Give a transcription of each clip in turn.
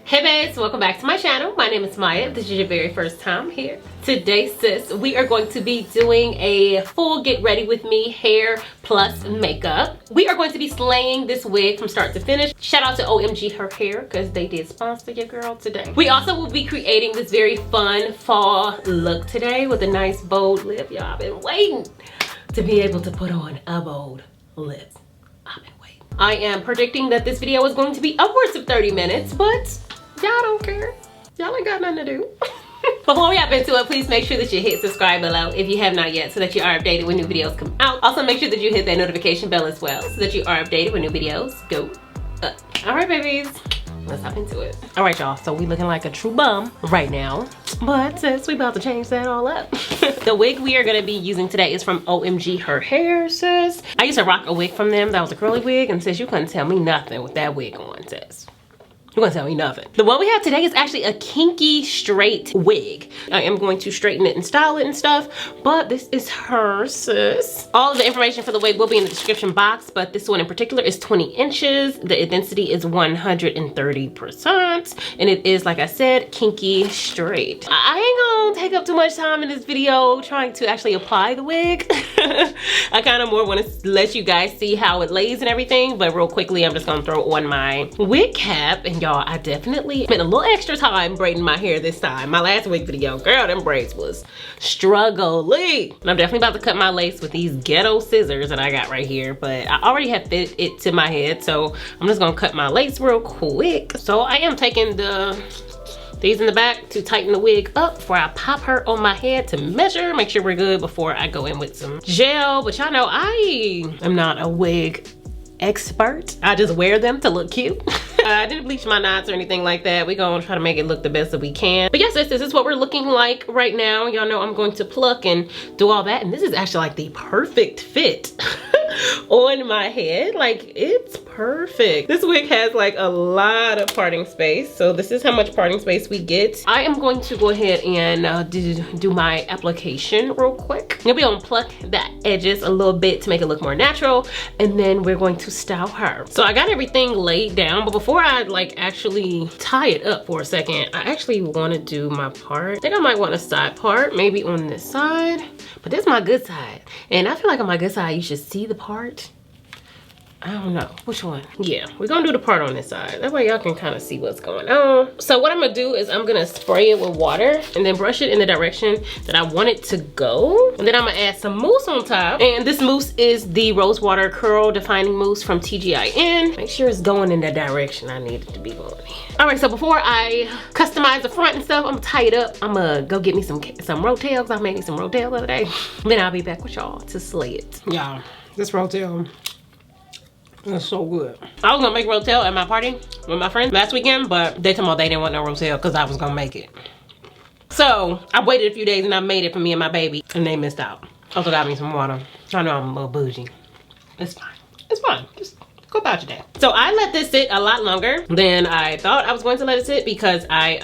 Hey babes, welcome back to my channel. My name is Maya. If this is your very first time here. Today, sis, we are going to be doing a full get ready with me hair plus makeup. We are going to be slaying this wig from start to finish. Shout out to OMG Her Hair because they did sponsor your girl today. We also will be creating this very fun fall look today with a nice bold lip. Y'all, I've been waiting to be able to put on a bold lip. I've been waiting. I am predicting that this video is going to be upwards of 30 minutes, but y'all don't care. Y'all ain't got nothing to do. Before we hop into it, please make sure that you hit subscribe below if you have not yet so that you are updated when new videos come out. Also, make sure that you hit that notification bell as well so that you are updated when new videos go up. All right, babies, let's hop into it. All right, y'all, so we looking like a true bum right now, but sis, we about to change that all up. The wig we are gonna be using today is from OMG Her Hair, sis. I used to rock a wig from them that was a curly wig, and sis, you couldn't tell me nothing with that wig on, sis. You're gonna tell me nothing. The one we have today is actually a kinky straight wig. I am going to straighten it and style it and stuff, but this is her, sis. All of the information for the wig will be in the description box, but this one in particular is 20 inches. The density is 130%, and it is, like I said, kinky straight. I ain't gonna take up too much time in this video trying to actually apply the wig. I kind of more want to let you guys see how it lays and everything, but real quickly, I'm just gonna throw on my wig cap. And y'all, I definitely spent a little extra time braiding my hair this time. My last wig video, girl, them braids was struggling. And I'm definitely about to cut my lace with these ghetto scissors that I got right here, but I already have fit it to my head, so I'm just gonna cut my lace real quick. So I am taking these in the back to tighten the wig up before I pop her on my head to measure, make sure we're good before I go in with some gel. But y'all know I am not a wig expert. I just wear them to look cute. I didn't bleach my knots or anything like that. We're gonna try to make it look the best that we can. But yes, this is what we're looking like right now. Y'all know I'm going to pluck and do all that. And this is actually like the perfect fit on my head. Like, it's perfect. This wig has like a lot of parting space. So this is how much parting space we get. I am going to go ahead and do my application real quick. You'll be able to pluck the edges a little bit to make it look more natural. And then we're going to style her. So I got everything laid down, but before I like actually tie it up for a second, I actually want to do my part. I think I might want a side part, maybe on this side, but this is my good side. And I feel like on my good side, you should see the part. I don't know which one. Yeah, we're gonna do the part on this side. That way y'all can kind of see what's going on. So what I'm gonna do is I'm gonna spray it with water and then brush it in the direction that I want it to go. And then I'm gonna add some mousse on top. And this mousse is the Rose Water Curl Defining Mousse from TGIN. Make sure it's going in the direction I need it to be going in. All right, so before I customize the front and stuff, I'm gonna tie it up. I'm gonna go get me some Rotel, I made me some Rotel the other day. Then I'll be back with y'all to slay it. Y'all, this Rotel, that's so good. I was gonna make Rotel at my party with my friends last weekend, but they told me they didn't want no Rotel because I was gonna make it. So I waited a few days and I made it for me and my baby, and they missed out. Also got me some water. I know I'm a little bougie. It's fine. It's fine. Just go about your day. So I let this sit a lot longer than I thought I was going to let it sit because I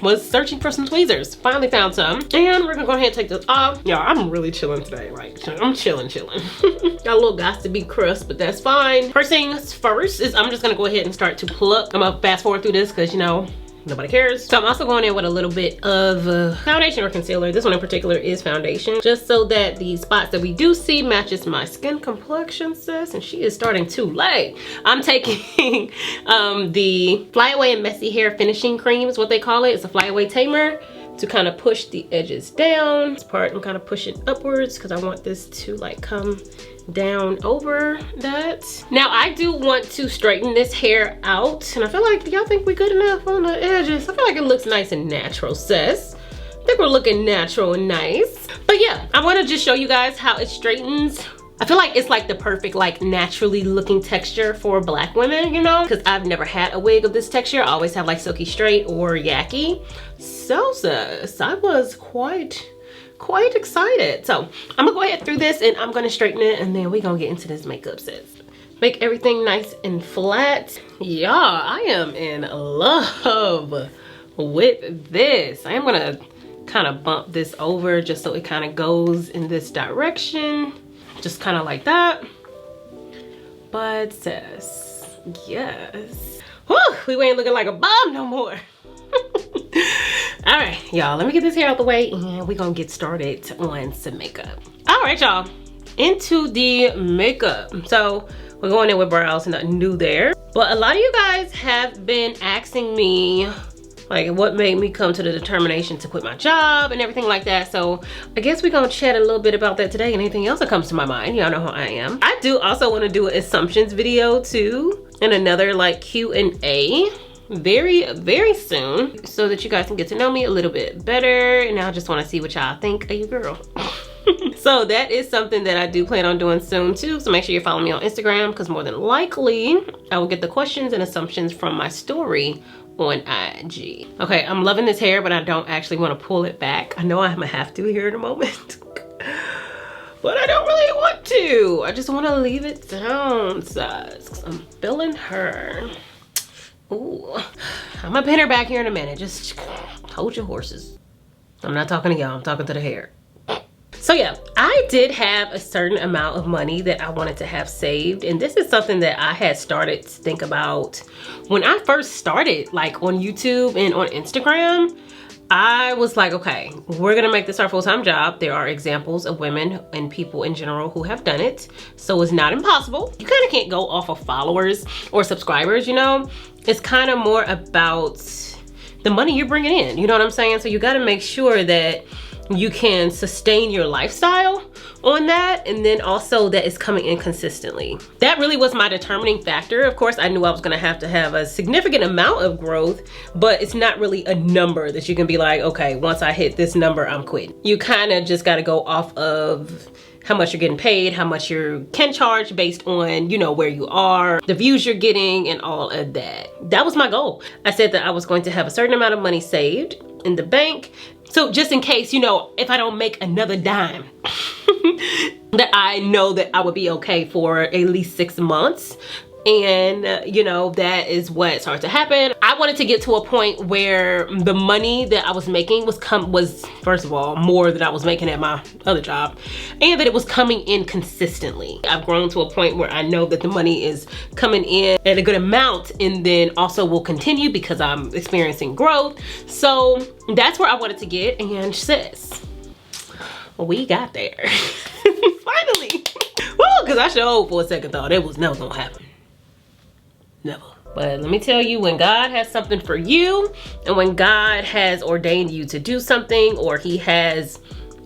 was searching for some tweezers. Finally found some. And we're gonna go ahead and take this off. Y'all, I'm really chilling today. Like, I'm chilling. Got a little gossipy crust, but that's fine. First things first is I'm just gonna go ahead and start to pluck. I'm gonna fast forward through this because, you know, nobody cares. So I'm also going in with a little bit of foundation or concealer. This one in particular is foundation, just so that the spots that we do see matches my skin complexion, sis. And she is starting to lay. I'm taking the Flyaway and Messy Hair Finishing Cream is what they call it. It's a Flyaway Tamer to kind of push the edges down. This part I'm kind of pushing upwards because I want this to like come down over that. Now I do want to straighten this hair out, and I feel like, do y'all think we good enough on the edges? I feel like it looks nice and natural, sis. I think we're looking natural and nice. But yeah, I want to just show you guys how it straightens. I feel like it's like the perfect, like, naturally looking texture for Black women, you know, because I've never had a wig of this texture. I always have like silky straight or yaki. So sis, I was quite excited. So I'm gonna go ahead through this and I'm gonna straighten it, and then we're gonna get into this makeup, sis. Make everything nice and flat. Y'all, I am in love with this. I am gonna kind of bump this over just so it kind of goes in this direction. Just kind of like that. But sis, yes. Whew, we ain't looking like a bomb no more. All right, y'all, let me get this hair out the way and we're gonna get started on some makeup. All right, y'all, into the makeup. So we're going in with brows, nothing new there. But a lot of you guys have been asking me like what made me come to the determination to quit my job and everything like that. So I guess we're gonna chat a little bit about that today and anything else that comes to my mind. Y'all know how I am. I do also want to do an assumptions video too, and another like Q&A very soon, so that you guys can get to know me a little bit better. And I just want to see what y'all think of your girl. So that is something that I do plan on doing soon too. So make sure you follow me on Instagram, because more than likely I will get the questions and assumptions from my story on IG. Okay, I'm loving this hair, but I don't actually want to pull it back. I know I'm gonna have to here in a moment. But I don't really want to. I just want to leave it down size, because I'm feeling her. Ooh, I'm gonna pin her back here in a minute. Just hold your horses. I'm not talking to y'all, I'm talking to the hair. So yeah, I did have a certain amount of money that I wanted to have saved. And this is something that I had started to think about when I first started, like on YouTube and on Instagram. I was like, okay, we're gonna make this our full-time job. There are examples of women and people in general who have done it. So it's not impossible. You kind of can't go off of followers or subscribers, you know? It's kind of more about the money you're bringing in, you know what I'm saying? So you gotta make sure that you can sustain your lifestyle on that, and then also that it's coming in consistently. That really was my determining factor. Of course, I knew I was gonna have to have a significant amount of growth, but it's not really a number that you can be like, okay, once I hit this number, I'm quitting. You kind of just gotta go off of how much you're getting paid, how much you can charge based on, you know, where you are, the views you're getting, and all of that. That was my goal. I said that I was going to have a certain amount of money saved in the bank. So just in case, you know, if I don't make another dime, that I know that I would be okay for at least 6 months. And you know, that is what started to happen. I wanted to get to a point where the money that I was making was first of all more than I was making at my other job, and that it was coming in consistently. I've grown to a point where I know that the money is coming in at a good amount, and then also will continue because I'm experiencing growth. So that's where I wanted to get, and sis, we got there. Finally. Woo, because I showed for a second thought it was never gonna happen. Never. But let me tell you, when God has something for you, and when God has ordained you to do something, or he has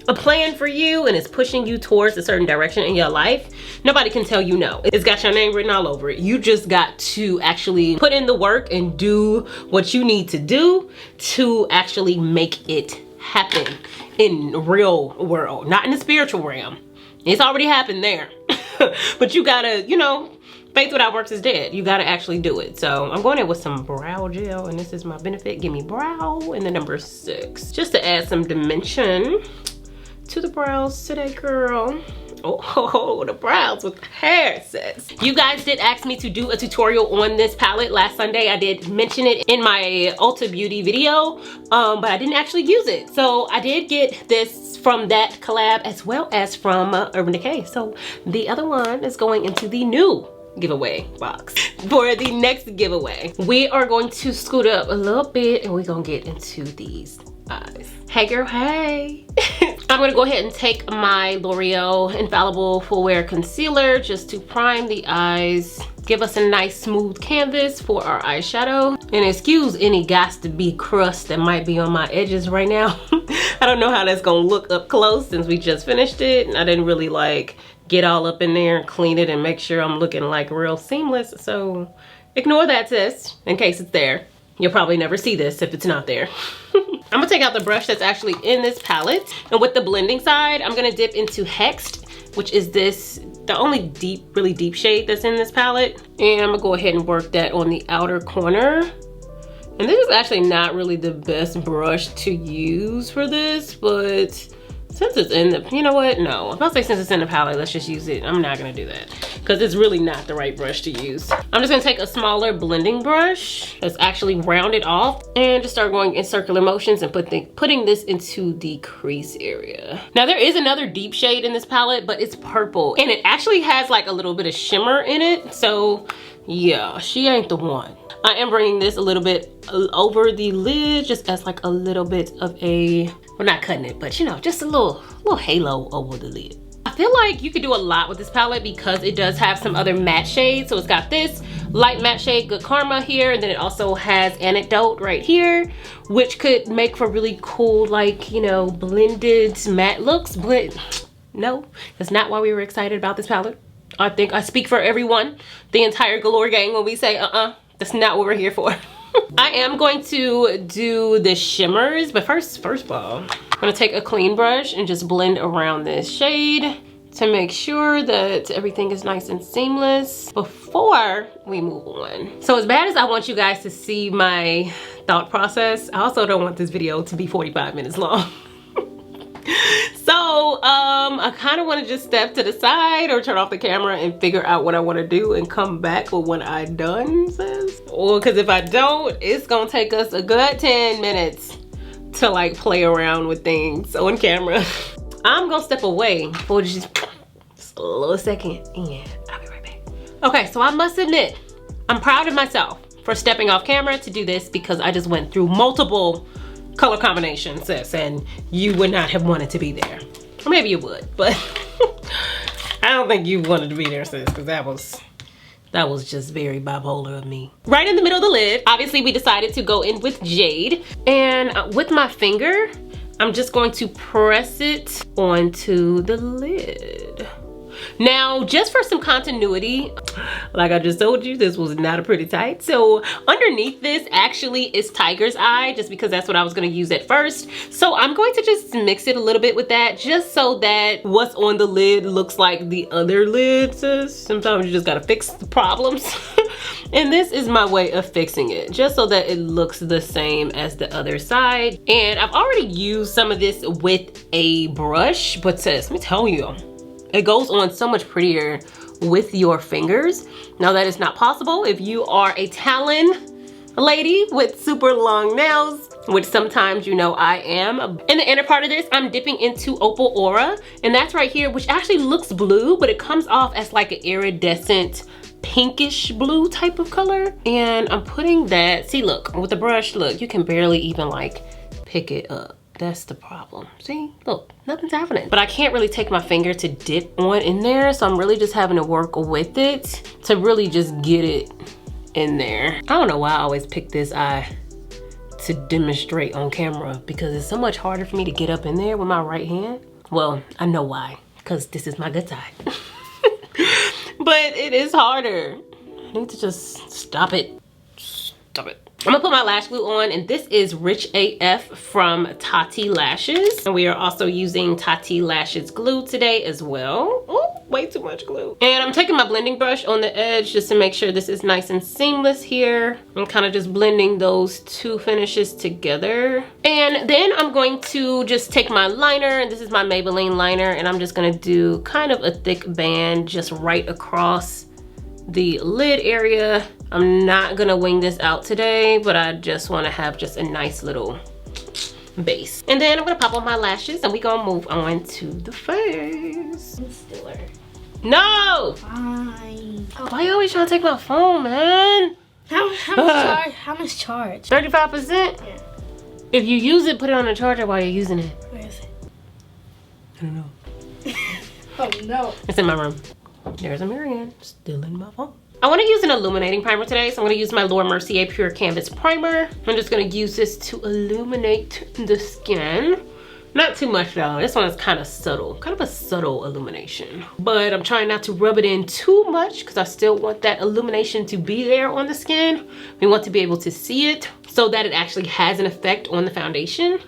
a plan for you and is pushing you towards a certain direction in your life, nobody can tell you no. It's got your name written all over it. You just got to actually put in the work and do what you need to do to actually make it happen in the real world, not in the spiritual realm. It's already happened there. But you gotta, you know, faith without works is dead. You gotta actually do it. So I'm going in with some brow gel, and this is my Benefit Gimme Brow in the number 6. Just to add some dimension to the brows today, girl. Oh, the brows with the hair, sis. You guys did ask me to do a tutorial on this palette last Sunday. I did mention it in my Ulta Beauty video, but I didn't actually use it. So I did get this from that collab as well as from Urban Decay. So the other one is going into the new giveaway box. For the next giveaway, we are going to scoot up a little bit and we're gonna get into these eyes. Hey girl, hey. I'm gonna go ahead and take my L'Oreal Infallible Full Wear Concealer just to prime the eyes, give us a nice smooth canvas for our eyeshadow. And excuse any got to be crust that might be on my edges right now. I don't know how that's gonna look up close since we just finished it, and I didn't really like get all up in there and clean it and make sure I'm looking like real seamless. So ignore that, sis, in case it's there. You'll probably never see this if it's not there. I'm gonna take out the brush that's actually in this palette, and with the blending side, I'm gonna dip into Hexed, which is the only really deep shade that's in this palette. And I'm gonna go ahead and work that on the outer corner. And this is actually not really the best brush to use for this, but since it's in the, you know what? No, if I say since it's in the palette, let's just use it. I'm not gonna do that because it's really not the right brush to use. I'm just gonna take a smaller blending brush that's actually rounded off and just start going in circular motions and putting this into the crease area. Now there is another deep shade in this palette, but it's purple and it actually has like a little bit of shimmer in it. So yeah, she ain't the one. I am bringing this a little bit over the lid, just as like a little bit of a, we're not cutting it, but you know, just a little halo over the lid. I feel like you could do a lot with this palette because it does have some other matte shades. So it's got this light matte shade, Good Karma here, and then it also has Anecdote right here, which could make for really cool, like, you know, blended matte looks. But no, that's not why we were excited about this palette. I think I speak for everyone, the entire Galore gang, when we say that's not what we're here for. I am going to do the shimmers, but first of all, I'm gonna take a clean brush and just blend around this shade to make sure that everything is nice and seamless before we move on. So as bad as I want you guys to see my thought process, I also don't want this video to be 45 minutes long. So I kind of want to just step to the side or turn off the camera and figure out what I want to do and come back with when I'm done, sis. Or because if I don't, it's gonna take us a good 10 minutes to like play around with things on camera. I'm gonna step away for just a little second and I'll be right back. Okay, so I must admit, I'm proud of myself for stepping off camera to do this because I just went through multiple color combinations, sis, and you would not have wanted to be there. Or maybe you would, but I don't think you wanted to be there, sis, because that was just very bipolar of me. Right in the middle of the lid, obviously we decided to go in with Jade, and with my finger, I'm just going to press it onto the lid. Now, just for some continuity, like I just told you, this was not a pretty tight. So underneath this actually is Tiger's Eye, just because that's what I was gonna use at first. So I'm going to just mix it a little bit with that, just so that what's on the lid looks like the other lid, sis. Sometimes you just gotta fix the problems. And this is my way of fixing it, just so that it looks the same as the other side. And I've already used some of this with a brush, but sis, let me tell you, it goes on so much prettier with your fingers. Now that is not possible if you are a Talon lady with super long nails, which sometimes you know I am. In the inner part of this, I'm dipping into Opal Aura, and that's right here, which actually looks blue, but it comes off as like an iridescent pinkish blue type of color. And I'm putting that, see, look, with the brush, look, you can barely even like pick it up. That's the problem. See, look, nothing's happening. But I can't really take my finger to dip on in there, so I'm really just having to work with it to really just get it in there. I don't know why I always pick this eye to demonstrate on camera, because it's so much harder for me to get up in there with my right hand. Well, I know why, because this is my good side. But it is harder. I need to just stop it. Stop it. I'm gonna put my lash glue on, and this is Rich AF from Tati Lashes. And we are also using Tati Lashes glue today as well. Oh, way too much glue. And I'm taking my blending brush on the edge just to make sure this is nice and seamless here. I'm kind of just blending those two finishes together. And then I'm going to just take my liner, and this is my Maybelline liner, and I'm just gonna do kind of a thick band just right across the lid area. I'm not gonna wing this out today, but I just wanna have just a nice little base. And then I'm gonna pop on my lashes, and we gonna move on to the face. Concealer. No! Fine. Oh. Why you always trying to take my phone, man? How much charge? 35%? Yeah. If you use it, put it on the charger while you're using it. Where is it? I don't know. Oh no. It's in my room. There's a Marianne still in my phone. I want to use an illuminating primer today, so I'm going to use my Laura Mercier Pure Canvas Primer. I'm just going to use this to illuminate the skin. Not too much though. This one is kind of subtle, kind of a subtle illumination. But I'm trying not to rub it in too much because I still want that illumination to be there on the skin. We want to be able to see it so that it actually has an effect on the foundation.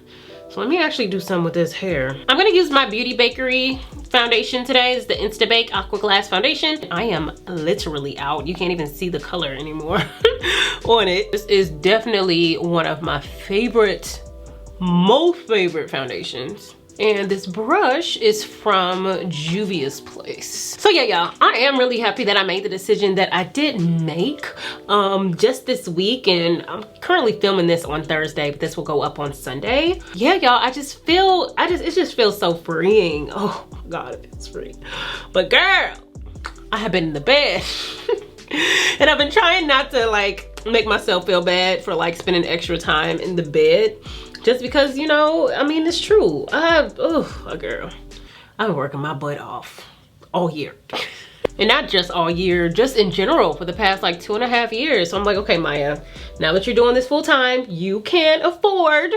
So let me actually do some with this hair. I'm gonna use my Beauty Bakery foundation today. It's the Insta Bake Aqua Glass foundation. I am literally out. You can't even see the color anymore on it. This is definitely one of my most favorite foundations. And this brush is from Juvia's Place. So yeah, y'all, I am really happy that I made the decision that I did make just this week. And I'm currently filming this on Thursday, but this will go up on Sunday. Yeah, y'all, it just feels so freeing. Oh my God, it's free. But girl, I have been in the bed and I've been trying not to like make myself feel bad for like spending extra time in the bed, just because, you know, I mean, it's true. Girl, I've been working my butt off all year. And not just all year, just in general for the past like 2.5 years. So I'm like, okay, Maya, now that you're doing this full time, you can afford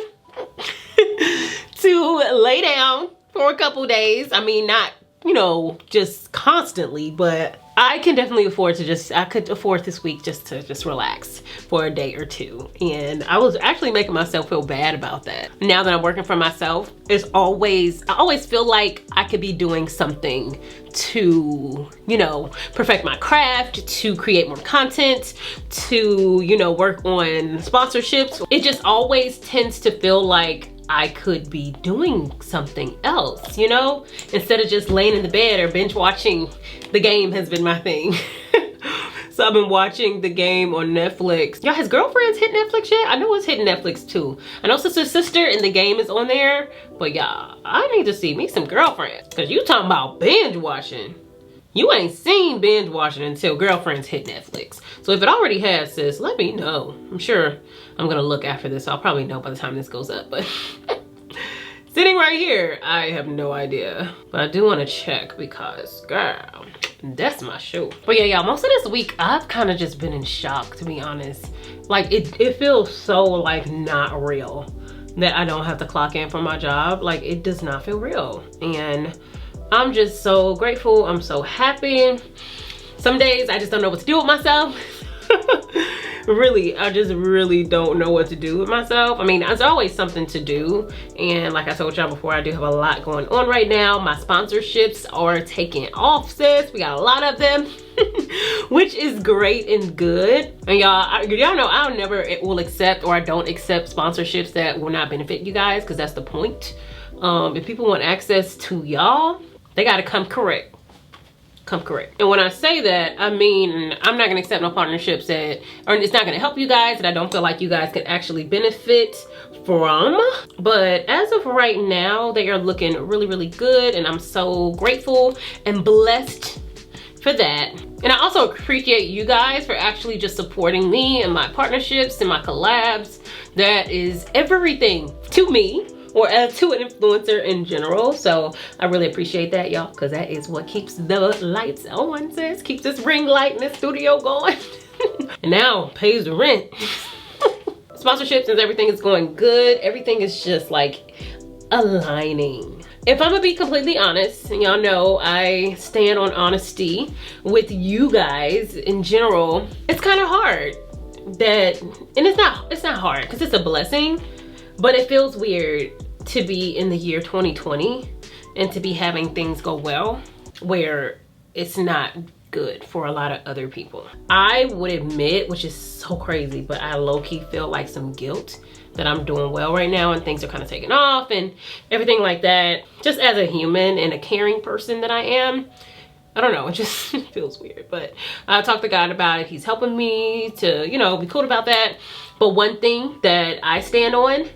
to lay down for a couple days. I mean, not, you know, just constantly, but I can definitely afford to I could afford this week just to relax for a day or two. And I was actually making myself feel bad about that. Now that I'm working for myself, I always feel like I could be doing something to, you know, perfect my craft, to create more content, to, you know, work on sponsorships. It just always tends to feel like I could be doing something else, you know? Instead of just laying in the bed or binge watching The Game has been my thing. So I've been watching The Game on Netflix. Y'all, has Girlfriends hit Netflix yet? I know it's hitting Netflix too. I know Sister Sister and The Game is on there, but y'all, I need to see me some Girlfriends. Cause you talking about binge watching. You ain't seen binge watching until Girlfriends hit Netflix. So if it already has, sis, let me know. I'm sure I'm gonna look after this. I'll probably know by the time this goes up, but sitting right here, I have no idea. But I do wanna check because, girl, that's my show. But yeah, y'all, most of this week, I've kind of just been in shock, to be honest. Like, it feels so, like, not real that I don't have to clock in for my job. Like, it does not feel real. And I'm just so grateful. I'm so happy. Some days I just don't know what to do with myself. Really, I just really don't know what to do with myself. I mean, there's always something to do. And like I told y'all before, I do have a lot going on right now. My sponsorships are taking off, sis. We got a lot of them, which is great and good. And y'all know I never will accept, or I don't accept sponsorships that will not benefit you guys, because that's the point. If people want access to y'all, they gotta come correct. Come correct. And when I say that, I mean, I'm not gonna accept no partnerships that, or it's not gonna help you guys, that I don't feel like you guys can actually benefit from. But as of right now, they are looking really, really good. And I'm so grateful and blessed for that. And I also appreciate you guys for actually just supporting me and my partnerships and my collabs. That is everything to me, or to an influencer in general. So I really appreciate that, y'all, because that is what keeps the lights on, sis. Keeps this ring light in this studio going. And now pays the rent. Sponsorships and everything is going good. Everything is just like aligning. If I'm gonna be completely honest, and y'all know I stand on honesty with you guys in general, it's kind of hard that, and it's not hard because it's a blessing, but it feels weird to be in the year 2020 and to be having things go well where it's not good for a lot of other people. I would admit, which is so crazy, but I low-key feel like some guilt that I'm doing well right now and things are kind of taking off and everything like that. Just as a human and a caring person that I am, I don't know, it just feels weird. But I talked to God about it. He's helping me to, you know, be cool about that. But one thing that I stand on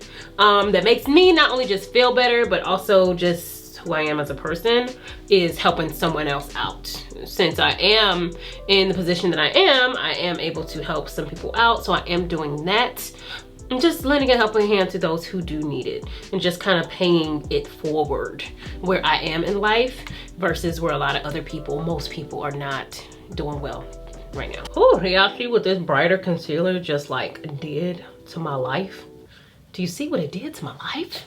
that makes me not only just feel better, but also just who I am as a person, is helping someone else out. Since I am in the position that I am able to help some people out. So I am doing that. And just lending a helping hand to those who do need it, and just kind of paying it forward where I am in life versus where a lot of other people, most people, are not doing well right now. Oh, y'all see what this brighter concealer just like did to my life? Do you see what it did to my life?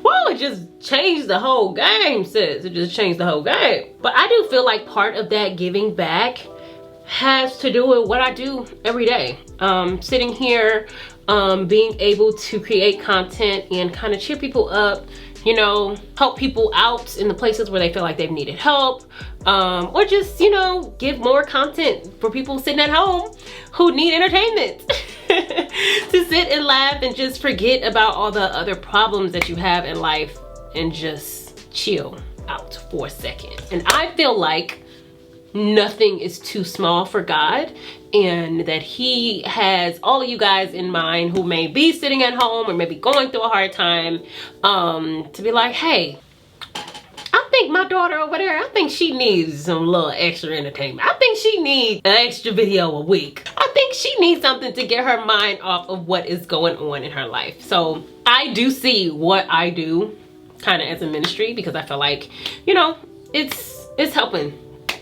Whoa, it just changed the whole game, sis. It just changed the whole game. But I do feel like part of that giving back has to do with what I do every day. Sitting here, being able to create content and kind of cheer people up, you know, help people out in the places where they feel like they've needed help, or just, you know, give more content for people sitting at home who need entertainment. To sit and laugh and just forget about all the other problems that you have in life and just chill out for a second. And I feel like nothing is too small for God, and that he has all of you guys in mind who may be sitting at home or maybe going through a hard time, to be like, hey, I think my daughter over there, I think she needs some little extra entertainment. I think she needs an extra video a week. I think she needs something to get her mind off of what is going on in her life. So I do see what I do kind of as a ministry, because I feel like, you know, it's helping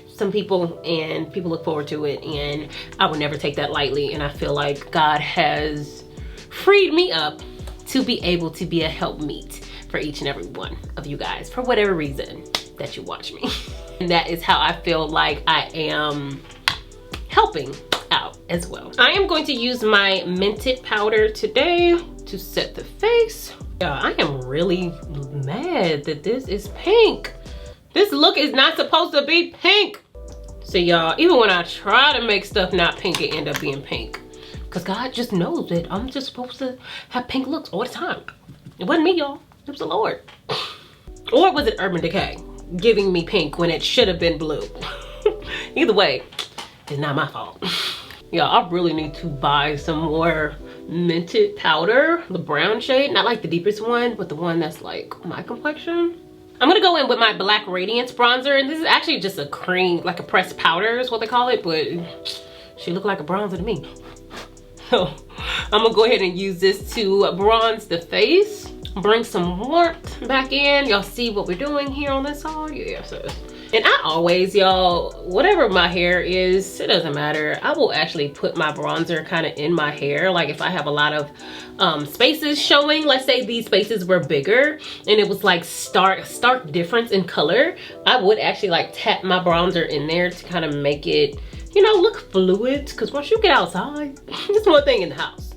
some people and people look forward to it, and I would never take that lightly. And I feel like God has freed me up to be able to be a helpmeet for each and every one of you guys for whatever reason that you watch me. And that is how I feel like I am helping out as well. I am going to use my Mented powder today to set the face. Yeah, I am really mad that this is pink. This look is not supposed to be pink. So y'all, even when I try to make stuff not pink, it end up being pink. Because God just knows that I'm just supposed to have pink looks all the time. It wasn't me, y'all. It was the Lord. Or was it Urban Decay giving me pink when it should have been blue? Either way, it's not my fault. Yeah, I really need to buy some more Mented powder, the brown shade, not like the deepest one, but the one that's like my complexion. I'm gonna go in with my black Radiance bronzer, and this is actually just a cream, like a pressed powder is what they call it, but she looked like a bronzer to me. So I'm gonna go ahead and use this to bronze the face, bring some warmth back in. Y'all see what we're doing here on this side? Yeah, sis. And I always, y'all, whatever my hair is, it doesn't matter. I will actually put my bronzer kind of in my hair. Like if I have a lot of spaces showing, let's say these spaces were bigger and it was like stark difference in color, I would actually like tap my bronzer in there to kind of make it, you know, look fluid. Because once you get outside, it's one thing in the house.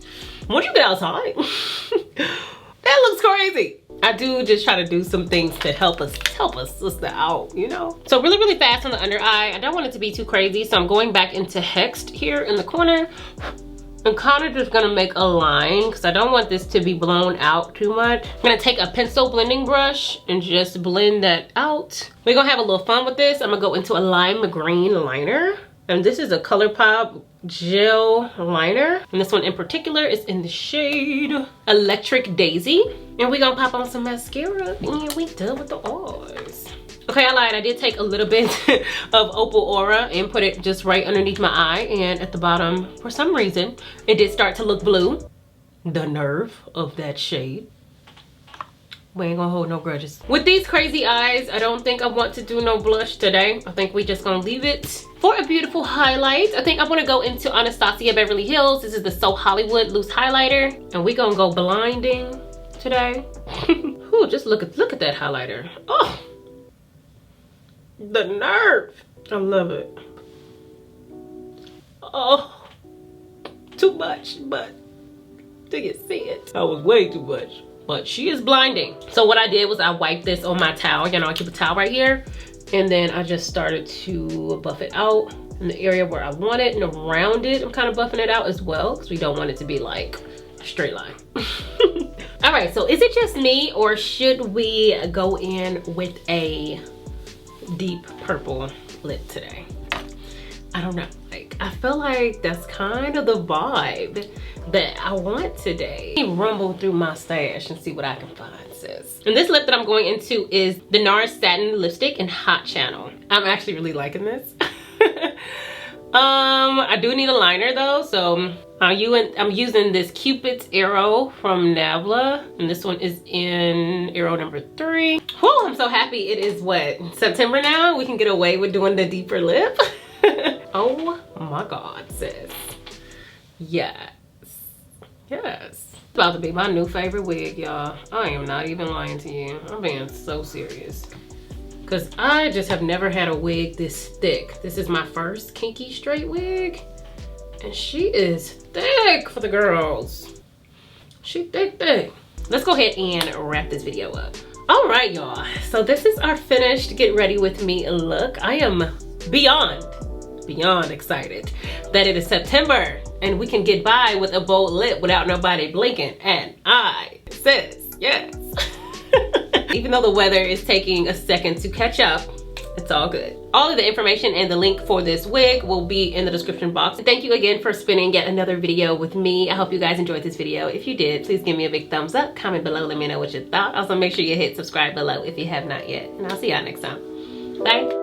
Once you get outside, that looks crazy. I do just try to do some things to help us sister out, you know? So really fast on the under eye. I don't want it to be too crazy, so I'm going back into Hexed here in the corner. I'm kind of just gonna make a line because I don't want this to be blown out too much. I'm gonna take a pencil blending brush and just blend that out. We're gonna have a little fun with this. I'm gonna go into a lime green liner. And this is a Colourpop gel liner. And this one in particular is in the shade Electric Daisy. And we're gonna pop on some mascara and we done with the eyes. Okay, I lied. I did take a little bit of Opal Aura and put it just right underneath my eye. And at the bottom, for some reason, it did start to look blue. The nerve of that shade. We ain't gonna hold no grudges. With these crazy eyes, I don't think I want to do no blush today. I think we just gonna leave it for a beautiful highlight. I think I wanna go into Anastasia Beverly Hills. This is the So Hollywood loose highlighter. And we gonna go blinding today. Ooh, just look at that highlighter. Oh, the nerve. I love it. Oh, too much, but do you see it? That was way too much. But she is blinding. So what I did was I wiped this on my towel. You know, I keep a towel right here. And then I just started to buff it out in the area where I want it. And around it, I'm kind of buffing it out as well, because we don't want it to be like a straight line. All right, so is it just me, or should we go in with a deep purple lip today? I don't know. Like, I feel like that's kind of the vibe that I want today. Let me rumble through my stash and see what I can find, sis. And this lip that I'm going into is the Nars Satin lipstick in Hot Channel. I'm actually really liking this. I do need a liner though, so I'm using this Cupid's Arrow from Nabla, and this one is in Arrow number 3. Whew, I'm so happy it is what, September now? We can get away with doing the deeper lip. Oh my God, sis. Yes. Yes. It's about to be my new favorite wig, y'all. I am not even lying to you. I'm being so serious. Because I just have never had a wig this thick. This is my first Kinky Straight wig. And she is thick for the girls. She thick. Let's go ahead and wrap this video up. All right, y'all. So this is our finished Get Ready With Me look. I am beyond excited that it is September and we can get by with a bold lip without nobody blinking an eye. Sis, yes. Even though the weather is taking a second to catch up, It's all good. All of the information and the link for this wig will be in the description box. Thank you again for spending yet another video with me. I hope you guys enjoyed this video. If you did, please give me a big thumbs up. Comment below, let me know what you thought. Also, make sure you hit subscribe below if you have not yet. And I'll see y'all next time. Bye.